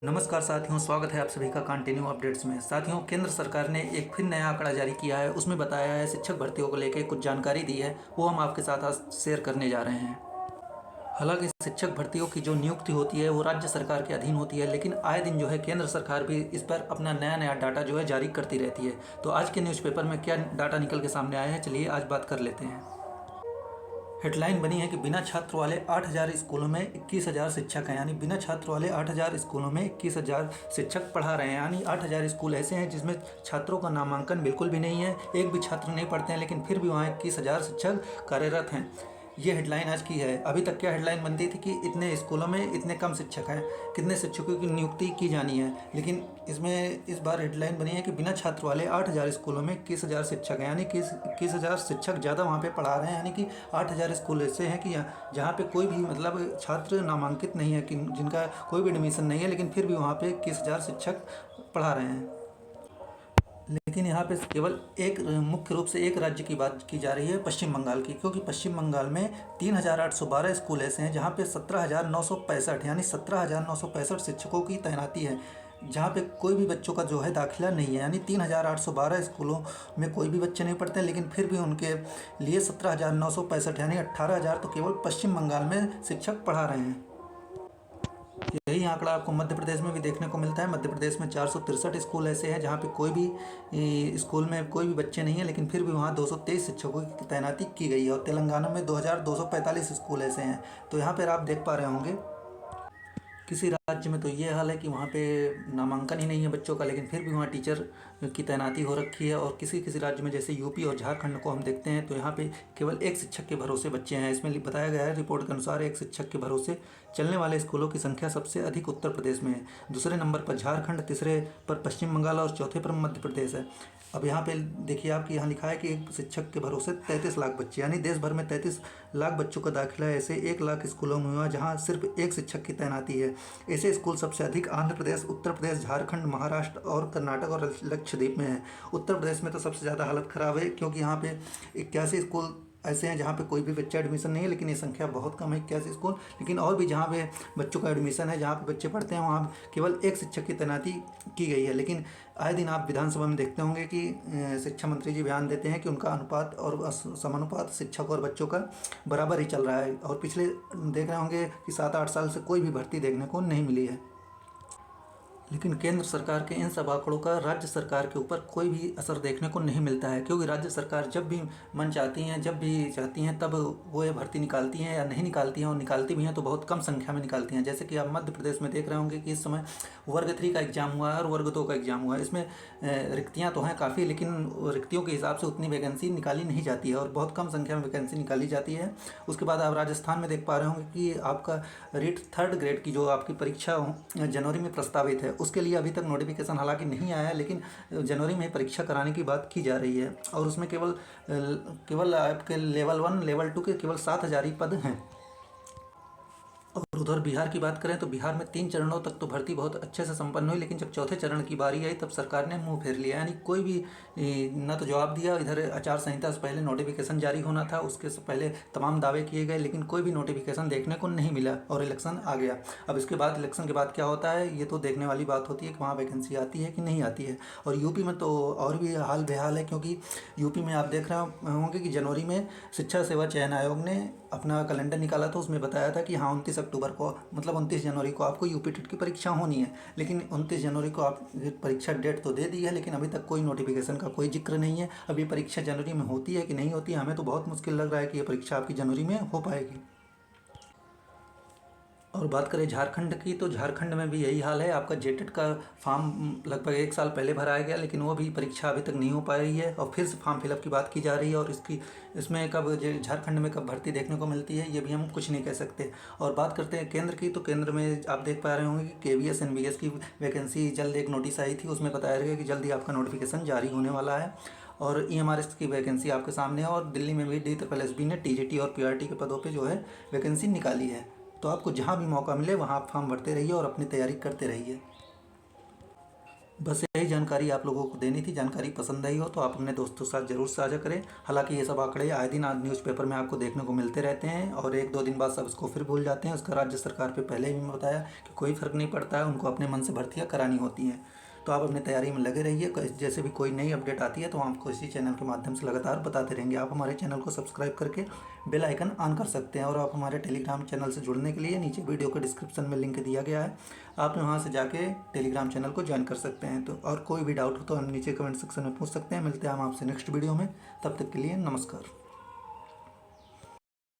नमस्कार साथियों, स्वागत है आप सभी का कंटिन्यू अपडेट्स में। साथियों, केंद्र सरकार ने एक फिर नया आंकड़ा जारी किया है। उसमें बताया है, शिक्षक भर्तियों को लेकर कुछ जानकारी दी है, वो हम आपके साथ आज शेयर करने जा रहे हैं। हालांकि शिक्षक भर्तियों की जो नियुक्ति होती है वो राज्य सरकार के अधीन होती है, लेकिन आए दिन जो है केंद्र सरकार भी इस पर अपना नया नया डाटा जो है जारी करती रहती है। तो आज के न्यूज़पेपर में क्या डाटा निकल के सामने आया है, चलिए आज बात कर लेते हैं। हेडलाइन बनी है कि बिना छात्र वाले 8,000 स्कूलों में 21,000 शिक्षक हैं। यानी बिना छात्र वाले 8,000 स्कूलों में 21,000 शिक्षक पढ़ा रहे हैं। यानी 8,000 स्कूल ऐसे हैं जिसमें छात्रों का नामांकन बिल्कुल भी नहीं है, एक भी छात्र नहीं पढ़ते हैं, लेकिन फिर भी वहाँ 21,000 शिक्षक कार्यरत हैं। ये हेडलाइन आज की है। अभी तक क्या हेडलाइन बनती थी कि इतने स्कूलों में इतने कम शिक्षक हैं, कितने शिक्षकों की नियुक्ति की जानी है, लेकिन इसमें इस बार हेडलाइन बनी है कि बिना छात्र वाले 8,000 स्कूलों में 21,000 शिक्षक हैं। यानी कि 21,000 शिक्षक ज़्यादा वहाँ पे पढ़ा रहे हैं। यानी कि 8,000 स्कूल ऐसे हैं कि जहाँ पे कोई भी मतलब छात्र नामांकित नहीं है, कि जिनका कोई भी एडमिशन नहीं है, लेकिन फिर भी वहाँ पे 21,000 शिक्षक पढ़ा रहे हैं। लेकिन यहाँ पे केवल एक मुख्य रूप से एक राज्य की बात की जा रही है, पश्चिम बंगाल की, क्योंकि पश्चिम बंगाल में 3,812 स्कूल ऐसे हैं जहाँ पे 17,965 यानी 17,965 शिक्षकों की तैनाती है, जहाँ पे कोई भी बच्चों का जो है दाखिला नहीं है। यानी 3,812 स्कूलों में कोई भी बच्चे नहीं पढ़ते, लेकिन फिर भी उनके लिए 17,965 यानी 18,000 तो केवल पश्चिम बंगाल में शिक्षक पढ़ा रहे हैं। यही आंकड़ा आपको मध्य प्रदेश में भी देखने को मिलता है। मध्य प्रदेश में 463 स्कूल ऐसे हैं जहाँ पे कोई भी स्कूल में कोई भी बच्चे नहीं हैं, लेकिन फिर भी वहाँ 223 शिक्षकों की तैनाती की गई है। और तेलंगाना में 2,245 स्कूल ऐसे हैं। तो यहाँ पर आप देख पा रहे होंगे, किसी राज्य में तो ये हाल है कि वहाँ पे नामांकन ही नहीं है बच्चों का, लेकिन फिर भी वहाँ टीचर की तैनाती हो रखी है। और किसी किसी राज्य में जैसे यूपी और झारखंड को हम देखते हैं तो यहाँ पे केवल एक शिक्षक के भरोसे बच्चे हैं। इसमें बताया गया है, रिपोर्ट के अनुसार एक शिक्षक के भरोसे चलने वाले स्कूलों की संख्या सबसे अधिक उत्तर प्रदेश में है। दूसरे नंबर पर झारखंड, तीसरे पर पश्चिम बंगाल और चौथे पर मध्य प्रदेश है। अब यहाँ पे देखिए, आपके यहाँ लिखा है कि एक शिक्षक के भरोसे 33 लाख बच्चे, यानी देश भर में 33 लाख बच्चों का दाखिला ऐसे 1 लाख स्कूलों में हुआ जहाँ सिर्फ एक शिक्षक की तैनाती है। ऐसे स्कूल सबसे अधिक आंध्र प्रदेश, उत्तर प्रदेश, झारखंड, महाराष्ट्र और कर्नाटक और लक्षद्वीप में है। उत्तर प्रदेश में तो सबसे ज़्यादा हालत ख़राब है, क्योंकि यहाँ पे 81 स्कूल ऐसे हैं जहाँ पे कोई भी बच्चा एडमिशन नहीं है, लेकिन ये संख्या बहुत कम है, 81 स्कूल। लेकिन और भी जहाँ पे बच्चों का एडमिशन है, जहाँ पे बच्चे पढ़ते हैं, वहाँ केवल एक शिक्षक की तैनाती की गई है। लेकिन आए दिन आप विधानसभा में देखते होंगे कि शिक्षा मंत्री जी बयान देते हैं कि उनका अनुपात और समानुपात शिक्षक और बच्चों का बराबर ही चल रहा है। और पिछले देख रहे होंगे कि 7-8 साल से कोई भी भर्ती देखने को नहीं मिली है। लेकिन केंद्र सरकार के इन सब आंकड़ों का राज्य सरकार के ऊपर कोई भी असर देखने को नहीं मिलता है, क्योंकि राज्य सरकार जब भी मन चाहती हैं, जब भी चाहती हैं, तब वो ये भर्ती निकालती हैं या नहीं निकालती हैं, और निकालती भी हैं तो बहुत कम संख्या में निकालती हैं। जैसे कि आप मध्य प्रदेश में देख रहे होंगे कि इस समय वर्ग 3 का एग्ज़ाम हुआ है और वर्ग 2 का एग्ज़ाम हुआ है। इसमें रिक्तियाँ तो हैं काफ़ी, लेकिन रिक्तियों के हिसाब से उतनी वैकेंसी निकाली नहीं जाती है और बहुत कम संख्या में वैकेंसी निकाली जाती है। उसके बाद आप राजस्थान में देख पा रहे होंगे कि आपका रीट 3rd ग्रेड की जो आपकी परीक्षा जनवरी में प्रस्तावित है, उसके लिए अभी तक नोटिफिकेशन हालांकि नहीं आया है, लेकिन जनवरी में परीक्षा कराने की बात की जा रही है। और उसमें केवल आपके लेवल 1 लेवल 2 के केवल 7,000 ही पद हैं। और उधर बिहार की बात करें तो बिहार में 3 चरणों तक तो भर्ती बहुत अच्छे से संपन्न हुई, लेकिन जब चौथे चरण की बारी आई तब सरकार ने मुंह फेर लिया। यानी कोई भी न तो जवाब दिया। इधर आचार संहिता से पहले नोटिफिकेशन जारी होना था, उसके से पहले तमाम दावे किए गए, लेकिन कोई भी नोटिफिकेशन देखने को नहीं मिला और इलेक्शन आ गया। अब इसके बाद इलेक्शन के बाद क्या होता है, ये तो देखने वाली बात होती है कि वहाँ वैकेंसी आती है कि नहीं आती है। और यूपी में तो और भी हाल बेहाल है, क्योंकि यूपी में आप देख रहे होंगे कि जनवरी में शिक्षा सेवा चयन आयोग ने अपना कैलेंडर निकाला था। उसमें बताया था कि हाँ 29 अक्टूबर को, मतलब 29 जनवरी को आपको यूपी टेट की परीक्षा होनी है। लेकिन 29 जनवरी को आप परीक्षा डेट तो दे दी है, लेकिन अभी तक कोई नोटिफिकेशन का कोई जिक्र नहीं है। अब ये परीक्षा जनवरी में होती है कि नहीं होती है, हमें तो बहुत मुश्किल लग रहा है कि ये परीक्षा आपकी जनवरी में हो पाएगी। और बात करें झारखंड की, तो झारखंड में भी यही हाल है। आपका जेटेट का फॉर्म लगभग 1 साल पहले भराया गया, लेकिन वो भी परीक्षा अभी तक नहीं हो पा रही है और फिर से फॉर्म फिलअप की बात की जा रही है। और इसमें कब झारखंड में कब भर्ती देखने को मिलती है, ये भी हम कुछ नहीं कह सकते। और बात करते हैं केंद्र की, तो केंद्र में आप देख पा रहे होंगे कि KVS NVS की वैकेंसी जल्द एक नोटिस आई थी, उसमें बताया गया कि जल्दी आपका नोटिफिकेशन जारी होने वाला है। और EMRS की वैकेंसी आपके सामने है। और दिल्ली में भी DSSB ने TGT और PRT के पदों पे जो है वैकेंसी निकाली है। तो आपको जहाँ भी मौका मिले वहाँ आप फॉर्म भरते रहिए और अपनी तैयारी करते रहिए। बस यही जानकारी आप लोगों को देनी थी। जानकारी पसंद आई हो तो आप अपने दोस्तों के साथ ज़रूर साझा करें। हालांकि ये सब आंकड़े आए दिन आज न्यूज़पेपर में आपको देखने को मिलते रहते हैं और 1-2 दिन बाद सब इसको फिर भूल जाते हैं। उसका राज्य सरकार पे पहले ही मैं बताया कि कोई फ़र्क नहीं पड़ता है, उनको अपने मन से भर्तियाँ करानी होती हैं। तो आप अपनी तैयारी में लगे रहिए। जैसे भी कोई नई अपडेट आती है तो हम आपको इसी चैनल के माध्यम से लगातार बताते रहेंगे। आप हमारे चैनल को सब्सक्राइब करके बेल आइकन ऑन कर सकते हैं और आप हमारे टेलीग्राम चैनल से जुड़ने के लिए नीचे वीडियो के डिस्क्रिप्शन में लिंक दिया गया है, आप वहाँ से जाके टेलीग्राम चैनल को ज्वाइन कर सकते हैं। तो और कोई भी डाउट हो तो हम नीचे कमेंट सेक्शन में पूछ सकते हैं। मिलते हैं हम आपसे नेक्स्ट वीडियो में, तब तक के लिए नमस्कार।